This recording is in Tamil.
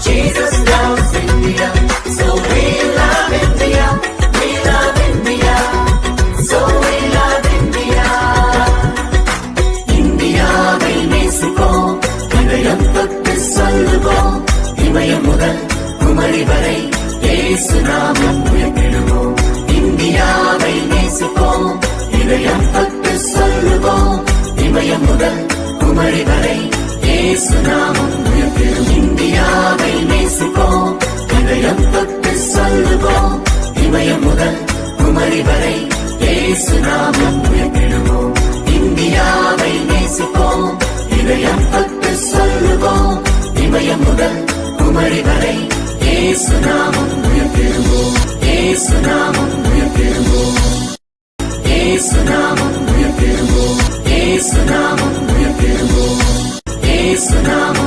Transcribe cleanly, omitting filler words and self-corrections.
Jesus loves India, so we love India. We love India, so we love India. இந்தியாவை நேசிப்போம், இதயம் தொட்டு சொல்லுவோம். இமயம் முதல் குமரி வரை இயேசு நாமம் உயர்த்திடுவோம். இந்தியாவை நேசிப்போம், இதயம் தொட்டு சொல்லுவோம். இமயம் முதல் குமரி வரை இயேசு நாமம் உயர்த்திடுவோம். இந்தியாவை நேசிப்போம், இதயம் தொட்டு சொல்லுவோம். இமயம் முதல் குமரி வரை இயேசு நாமம் உயர்த்திடுவோம். இந்தியாவை நேசிப்போம், இதயம் தொட்டு சொல்லுவோம். இமயம் முதல் குமரி வரை இயேசு நாமம் உயர்த்திடுவோம். இயேசு நாமம் உயர்த்திடுவோம். இயேசு நாமம் உயர்த்திடுவோம். இயேசு நாமம் உயர்த்திடுவோம். இயேசு நாமம்